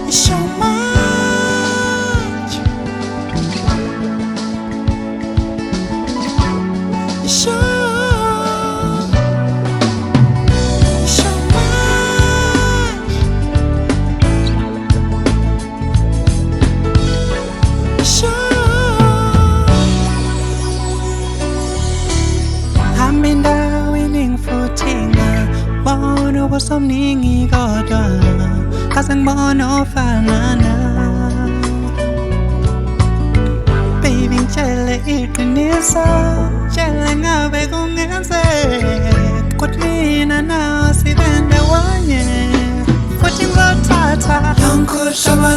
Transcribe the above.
It's so much. It's so I'm in the winning footing. Bono was some ningy goda. Kasang bono fanana. Baby chele ikanisa. Chele nga begong ense. Kutlina na si vende wanye. Footing rotata. Don't go shaba